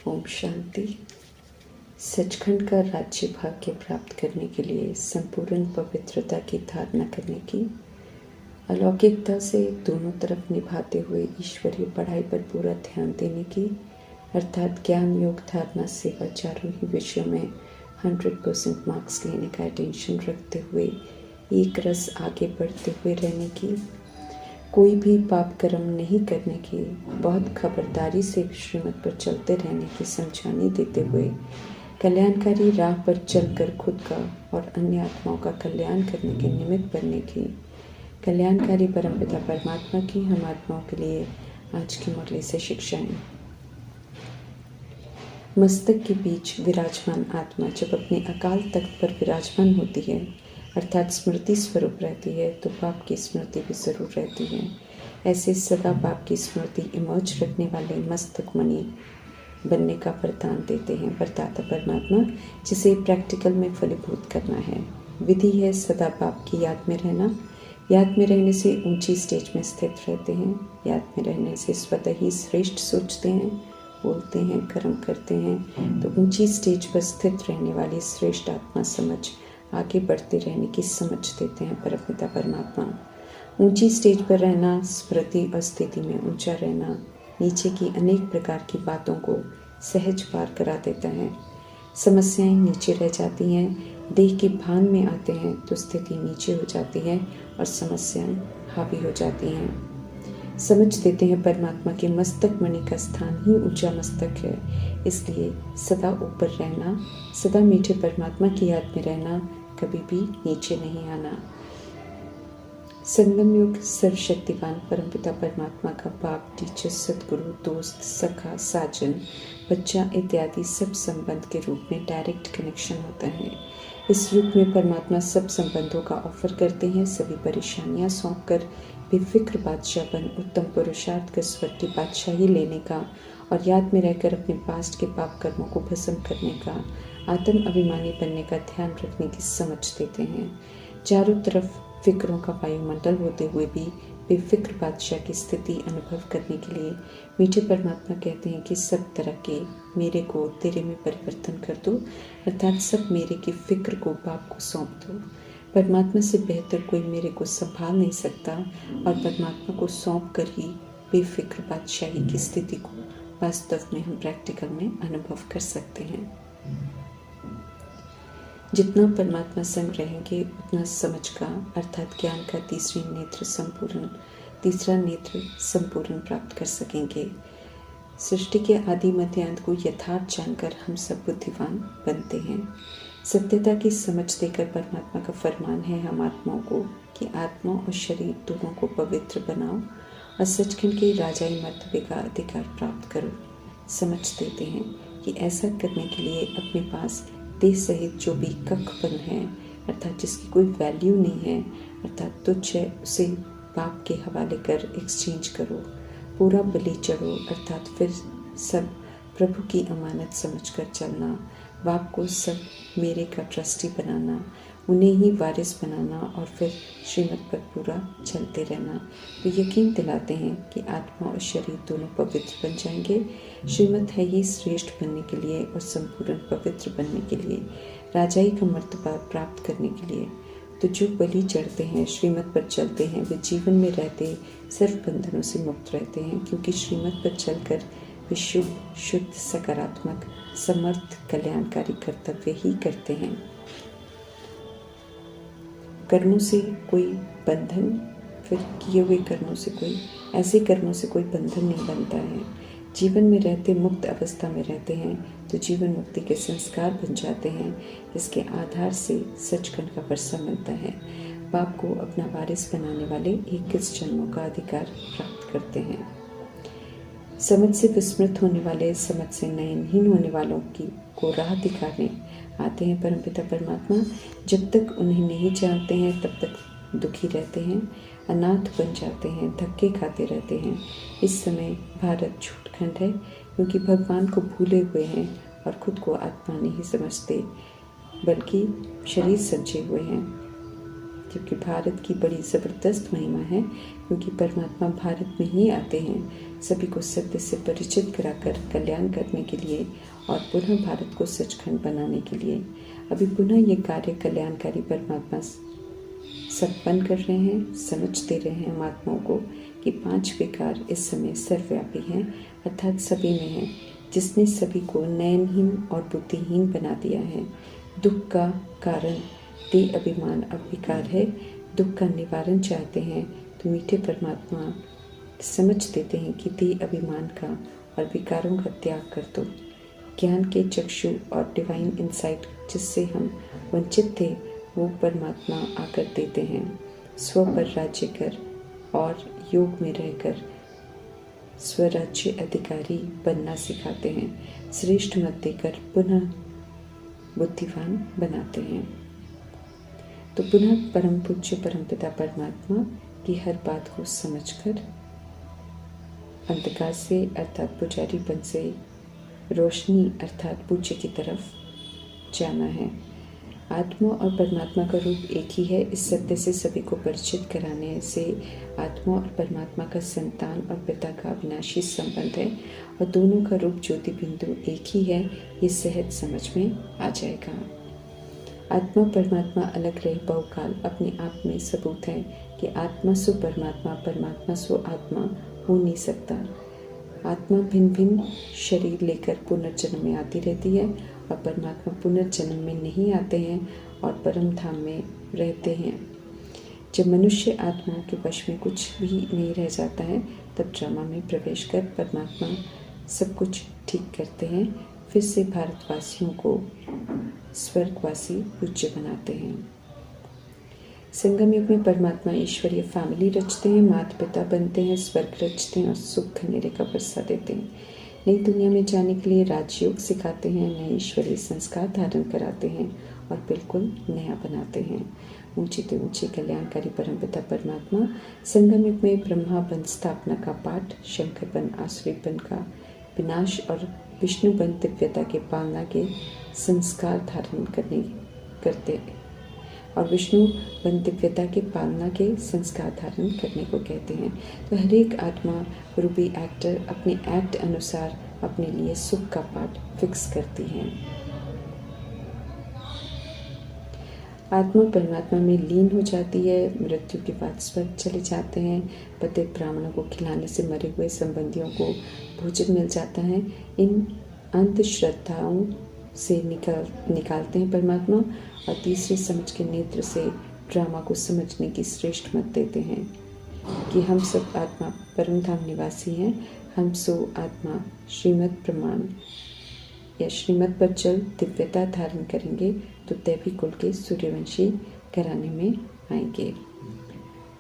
ओम शांति। सचखंड का राज्य भाग्य प्राप्त करने के लिए संपूर्ण पवित्रता की धारणा करने की, अलौकिकता से दोनों तरफ निभाते हुए ईश्वरीय पढ़ाई पर पूरा ध्यान देने की, अर्थात ज्ञान योग धारणा सेवा चारों ही विषयों में 100% मार्क्स लेने का अटेंशन रखते हुए एक रस आगे बढ़ते हुए रहने की, कोई भी पाप कर्म नहीं करने की, बहुत खबरदारी से श्रीमत पर चलते रहने की समझानी देते हुए कल्याणकारी राह पर चलकर खुद का और अन्य आत्माओं का कल्याण करने के निमित्त बनने की, कल्याणकारी परमपिता परमात्मा की हम आत्माओं के लिए आज की मुरली से शिक्षाएं। मस्तक के बीच विराजमान आत्मा जब अपने अकाल तख्त पर विराजमान होती है, अर्थात स्मृति स्वरूप रहती है, तो पाप की स्मृति भी जरूर रहती है। ऐसे सदा पाप की स्मृति इमर्ज रखने वाले मस्तक मणि बनने का वरदान देते हैं वरदाता परमात्मा, जिसे प्रैक्टिकल में फलीभूत करना है। विधि है सदा पाप की याद में रहना। याद में रहने से ऊंची स्टेज में स्थित रहते हैं। याद में रहने से स्वतः ही श्रेष्ठ सोचते हैं, बोलते हैं, कर्म करते हैं, तो ऊंची स्टेज पर स्थित रहने वाली श्रेष्ठ आत्मा समझ आगे बढ़ते रहने की समझ देते हैं परमपिता परमात्मा। ऊंची स्टेज पर रहना, स्मृति और स्थिति में ऊंचा रहना, नीचे की अनेक प्रकार की बातों को सहज पार करा देता है। समस्याएं नीचे रह जाती हैं, देह के भान में आते हैं तो स्थिति नीचे हो जाती है और समस्याएं हावी हो जाती हैं। समझ देते हैं परमात्मा के मस्तक मणि का स्थान ही ऊंचा मस्तक है, इसलिए सदा ऊपर रहना, सदा मीठे परमात्मा की याद में रहना, कभी भी नीचे नहीं आना। संगम युग सर्वशक्तिवान परमपिता परमात्मा का बाप, टीचर, सदगुरु, दोस्त, सखा, साजन, बच्चा इत्यादि सब संबंध के रूप में डायरेक्ट कनेक्शन होता है। इस युग में परमात्मा सब संबंधों का ऑफर करते हैं, सभी परेशानियां सौंप कर बेफिक्र बादशाह बन उत्तम पुरुषार्थ कर स्वर्ग की बादशाही लेने का और याद में रहकर अपने पास्ट के पाप कर्मों को भस्म करने का, आत्म अभिमानी बनने का ध्यान रखने की समझ देते हैं। चारों तरफ फिक्रों का वायुमंडल होते हुए भी बेफिक्र बादशाह की स्थिति अनुभव करने के लिए मीठे परमात्मा कहते हैं कि सब तरह के मेरे को तेरे में परिवर्तन कर दो, अर्थात सब मेरे की फिक्र को बाप को सौंप दो। परमात्मा से बेहतर कोई मेरे को संभाल नहीं सकता और परमात्मा को सौंप कर ही बेफिक्र बादशाही की स्थिति को वास्तव में हम प्रैक्टिकल में अनुभव कर सकते हैं। जितना परमात्मा संग रहेंगे उतना समझ का अर्थात ज्ञान का तीसरा नेत्र संपूर्ण प्राप्त कर सकेंगे। सृष्टि के आदि मध्य अंत को यथार्थ जानकर हम सब बुद्धिमान बनते हैं। सत्यता की समझ देकर परमात्मा का फरमान है हम आत्माओं को कि आत्मा और शरीर दोनों को पवित्र बनाओ और सचखंड के राजाई मर्तबे का अधिकार प्राप्त करो। समझ देते हैं कि ऐसा करने के लिए अपने पास देह सहित जो भी कखपन है, अर्थात जिसकी कोई वैल्यू नहीं है, अर्थात तुच्छ है, उसे पाप के हवाले कर एक्सचेंज करो, पूरा बलि चढ़ो, अर्थात फिर सब प्रभु की अमानत समझकर चलना, बाप को सब मेरे का ट्रस्टी बनाना, उन्हें ही वारिस बनाना और फिर श्रीमत पर पूरा चलते रहना। तो यकीन दिलाते हैं कि आत्मा और शरीर दोनों पवित्र बन जाएंगे। श्रीमत है ही श्रेष्ठ बनने के लिए और संपूर्ण पवित्र बनने के लिए, राजाई का मर्तबा प्राप्त करने के लिए। तो जो बलि चढ़ते हैं, श्रीमत पर चलते हैं, वे जीवन में रहते सर्व बंधनों से मुक्त रहते हैं, क्योंकि श्रीमत पर चलकर वे शुभ, शुद्ध, सकारात्मक, समर्थ, कल्याणकारी कर्तव्य ही करते हैं। कर्मों से कोई बंधन, फिर किए हुए कर्मों से ऐसे कर्मों से कोई बंधन नहीं बनता है। जीवन में रहते मुक्त अवस्था में रहते हैं तो जीवन मुक्ति के संस्कार बन जाते हैं, जिसके आधार से सचखंड का वर्षा मिलता है। बाप को अपना वारिस बनाने वाले 21 जन्मों का अधिकार प्राप्त करते हैं। समझ से विस्मृत होने वाले, समझ से नयनहीन होने वालों को राह दिखाने आते हैं परमपिता परमात्मा। जब तक उन्हें नहीं जानते हैं तब तक दुखी रहते हैं, अनाथ बन जाते हैं, धक्के खाते रहते हैं। इस समय भारत झूठखंड है, क्योंकि भगवान को भूले हुए हैं और खुद को आत्मा नहीं समझते, बल्कि शरीर सजे हुए हैं। जबकि भारत की बड़ी ज़बरदस्त महिमा है, क्योंकि परमात्मा भारत में ही आते हैं सभी को सत्य से परिचित कराकर कल्याण करने के लिए और पुनः भारत को सचखंड बनाने के लिए। अभी पुनः ये कार्य कल्याणकारी परमात्मा संपन्न कर रहे हैं। समझ दे रहे हैं महात्माओं को कि 5 विकार इस समय सर्वव्यापी हैं, अर्थात सभी में हैं, जिसने सभी को नयनहीन और बुद्धिहीन बना दिया है। दुख का कारण देह अभिमान अब विकार है। दुख का निवारण चाहते हैं तो मीठे परमात्मा समझ देते हैं कि देह अभिमान का और विकारों का त्याग कर दो। ज्ञान के चक्षु और डिवाइन इंसाइट जिससे हम वंचित थे वो परमात्मा आकर देते हैं। स्व पर राज्य कर और योग में रहकर स्वराज्य अधिकारी बनना सिखाते हैं। श्रेष्ठ मत देकर पुनः बुद्धिवान बनाते हैं। तो पुनः परम पूज्य परमपिता परमात्मा की हर बात को समझकर अंधकार से अर्थात पुजारीपन से रोशनी अर्थात पूज्य की तरफ जाना है। आत्मा और परमात्मा का रूप एक ही है। इस सत्य से सभी को परिचित कराने से आत्मा और परमात्मा का संतान और पिता का अविनाशी संबंध है और दोनों का रूप ज्योति बिंदु एक ही है, ये सहज समझ में आ जाएगा। आत्मा परमात्मा अलग रहे बहुकाल अपने आप में सबूत है कि आत्मा सो परमात्मा, परमात्मा सो आत्मा हो नहीं सकता। आत्मा भिन्न भिन्न शरीर लेकर पुनर्जन्म में आती रहती है और परमात्मा पुनर्जन्म में नहीं आते हैं और परम धाम में रहते हैं। जब मनुष्य आत्माओं के वश में कुछ भी नहीं रह जाता है तब ड्रामा में प्रवेश कर परमात्मा सब कुछ ठीक करते हैं। फिर से भारतवासियों को स्वर्गवासी पूज्य बनाते हैं। संगम युग में परमात्मा ईश्वरीय फैमिली रचते हैं, माता पिता बनते हैं, स्वर्ग रचते हैं और सुख घनेरे का बरसा देते हैं। नई दुनिया में जाने के लिए राजयोग सिखाते हैं, नए ईश्वरीय संस्कार धारण कराते हैं और बिल्कुल नया बनाते हैं। ऊंची से ऊंची कल्याणकारी परमपिता परमात्मा संगम युग में ब्रह्मा बन स्थापना का पाठ, शंकर बन आसुरीपन का विनाश और विष्णु बन दिव्यता के पालना के संस्कार धारण करते और विष्णु बन दिव्यता के पालना के संस्कार धारण करने को कहते हैं। तो हर एक आत्मा रूपी एक्टर अपने एक्ट अनुसार अपने लिए सुख का पाठ फिक्स करती हैं। आत्मा परमात्मा में लीन हो जाती है, मृत्यु के बाद स्वर्ग चले जाते हैं। पतित ब्राह्मणों को खिलाने से मरे हुए संबंधियों को भोजन मिल जाता है। इन अंधश्रद्धाओं से निकालते हैं परमात्मा और तीसरे समझ के नेत्र से ड्रामा को समझने की श्रेष्ठ मत देते हैं कि हम सब आत्मा परम धाम निवासी हैं। हम सो आत्मा श्रीमद प्रमाण या श्रीमद पर चल दिव्यता धारण करेंगे तो दैवी कुल के सूर्यवंशी घराने में आएंगे।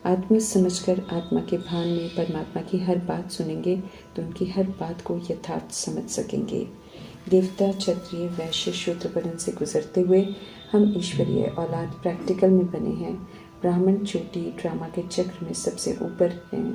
आत्मा समझकर आत्मा के भान में परमात्मा की हर बात सुनेंगे तो उनकी हर बात को यथार्थ समझ सकेंगे। देवता, क्षत्रिय, वैश्य, शूद्र वर्ण से गुजरते हुए हम ईश्वरीय औलाद प्रैक्टिकल में बने हैं। ब्राह्मण चोटी ड्रामा के चक्र में सबसे ऊपर हैं।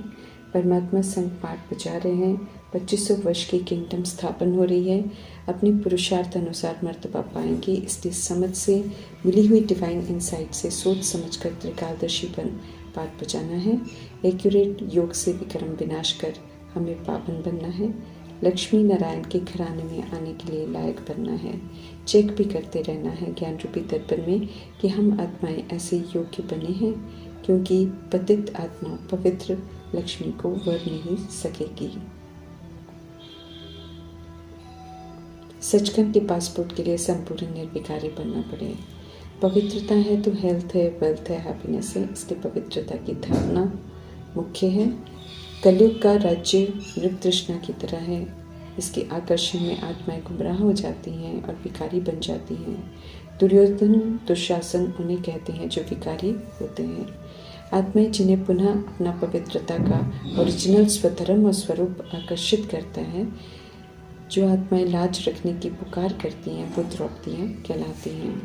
परमात्मा संग पाठ बजा रहे हैं। 2500 वर्ष की किंगडम स्थापन हो रही है। अपने पुरुषार्थ अनुसार मर्तबा पाएंगे। इसलिए समझ से मिली हुई डिवाइन इंसाइट से सोच समझकर त्रिकालदर्शीपन पाठ बजाना है। एक्यूरेट योग से विक्रम विनाश कर हमें पावन बनना है। लक्ष्मी नारायण के घराने में आने के लिए लायक बनना है। चेक भी करते रहना है ज्ञान रूपी दर्पण में कि हम आत्माएं ऐसे योग्य बने हैं, क्योंकि पतित आत्मा पवित्र लक्ष्मी को वर नहीं सकेगी। सचखंड के पासपोर्ट के लिए संपूर्ण निर्विकारी बनना पड़े। पवित्रता है तो हेल्थ है, वेल्थ है, हैप्पीनेस है। इसलिए पवित्रता की धारणा मुख्य है। कलयुग का राज्य मृग तृष्णा की तरह है। इसके आकर्षण में आत्माएं गुमराह हो जाती हैं और विकारी बन जाती हैं। दुर्योधन दुशासन उन्हें कहते हैं जो विकारी होते हैं। आत्माएं जिन्हें पुनः अपना पवित्रता का ओरिजिनल स्वधर्म और स्वरूप आकर्षित करता है, जो आत्माएं लाज रखने की पुकार करती हैं, वो द्रौपदियां कहलाती हैं।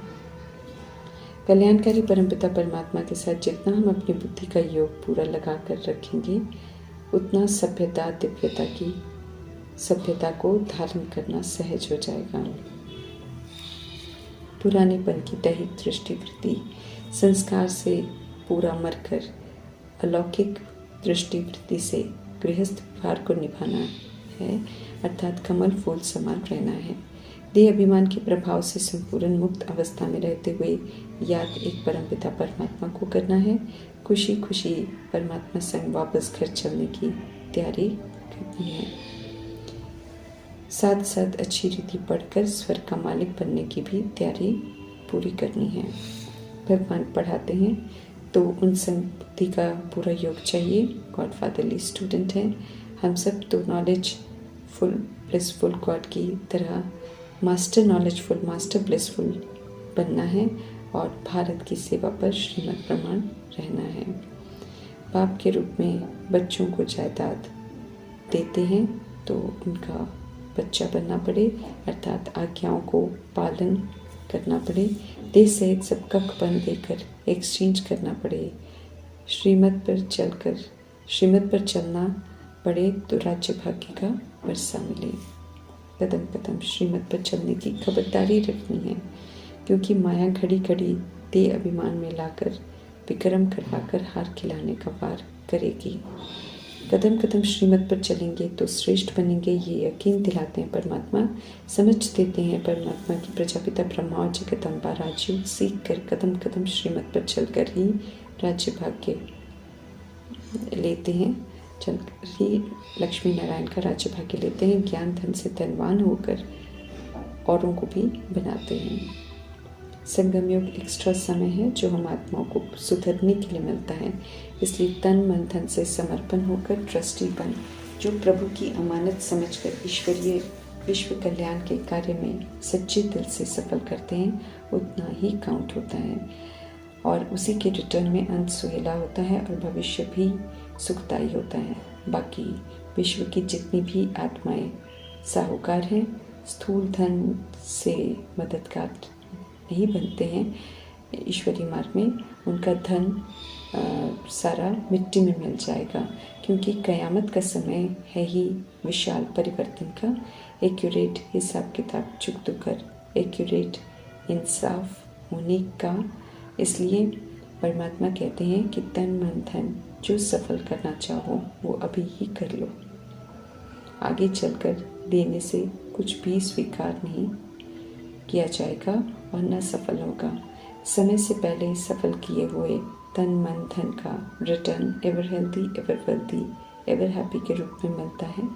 कल्याणकारी परमपिता परमात्मा के साथ जितना हम अपनी बुद्धि का योग पूरा लगा कर रखेंगे उतना सभ्यता को धारण करना सहज हो जाएगा। पुरानेपन की दैहिक दृष्टिवृत्ति संस्कार से पूरा मरकर अलौकिक दृष्टिवृत्ति से गृहस्थ भार को निभाना है, अर्थात कमल फूल समान रहना है। देह अभिमान के प्रभाव से संपूर्ण मुक्त अवस्था में रहते हुए याद एक परमपिता परमात्मा को करना है। खुशी खुशी परमात्मा संग वापस घर चलने की तैयारी करनी है। साथ साथ अच्छी रीति पढ़कर स्वर्ग का मालिक बनने की भी तैयारी पूरी करनी है। भगवान पढ़ाते हैं तो उन संपत्ति का पूरा योग चाहिए। गॉड फादरली स्टूडेंट हैं हम सब, तो नॉलेज फुल ब्लिसफुल गॉड की तरह मास्टर नॉलेजफुल मास्टर ब्लिसफुल बनना है और भारत की सेवा पर श्रीमद् प्रमाण रहना है। बाप के रूप में बच्चों को जायदाद देते हैं तो उनका बच्चा बनना पड़े, अर्थात आज्ञाओं को पालन करना पड़े। देश सहित सब कख बन देकर एक्सचेंज करना पड़े। श्रीमत पर चलना पड़े तो राज्य भाग्य का वर्षा मिले। कदम कदम श्रीमत पर चलने की खबरदारी रखनी है, क्योंकि माया घड़ी घड़ी देह अभिमान में लाकर विक्रम करवाकर हार खिलाने का वार करेगी। कदम कदम श्रीमत पर चलेंगे तो श्रेष्ठ बनेंगे, ये यकीन दिलाते हैं परमात्मा। समझ देते हैं परमात्मा की प्रजापिता ब्रह्मा और जगदम्बा राजयोग सीख कर कदम कदम श्रीमत पर चलकर ही राज्य भाग्य लेते हैं, चलकर ही लक्ष्मी नारायण का राज्य भाग्य लेते हैं। ज्ञान धन से धनवान होकर औरों को भी बनाते हैं। संगम योग एक्स्ट्रा समय है जो हम आत्माओं को सुधरने के लिए मिलता है, इसलिए तन मन धन से समर्पण होकर ट्रस्टी बन जो प्रभु की अमानत समझकर ईश्वरीय विश्व कल्याण के कार्य में सच्चे दिल से सफल करते हैं, उतना ही काउंट होता है और उसी के रिटर्न में अंत सुहेला होता है और भविष्य भी सुखदायी होता है। बाकी विश्व की जितनी भी आत्माएं साहूकार हैं, स्थूल धन से मददगार नहीं बनते हैं ईश्वरी मार्ग में, उनका धन सारा मिट्टी में मिल जाएगा, क्योंकि कयामत का समय है ही विशाल परिवर्तन का। एक्यूरेट हिसाब किताब चुकतो कर एक्यूरेट इंसाफ होने का। इसलिए परमात्मा कहते हैं कि तन मन धन जो सफल करना चाहो वो अभी ही कर लो, आगे चलकर देने से कुछ भी स्वीकार नहीं किया जाएगा और न सफल होगा। समय से पहले सफल किए हुए तन मन धन का return ever healthy ever wealthy ever happy के रूप में मिलता है,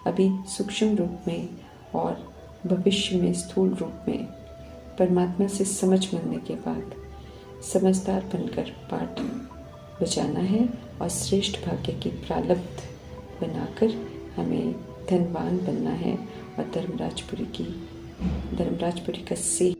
अभी सूक्ष्म रूप में और भविष्य में स्थूल रूप में। परमात्मा से समझ मिलने के बाद समझदार बनकर पाठ बजाना है और श्रेष्ठ भाग्य की प्रारब्ध बनाकर हमें धनवान बनना है और धर्मराजपुरी का से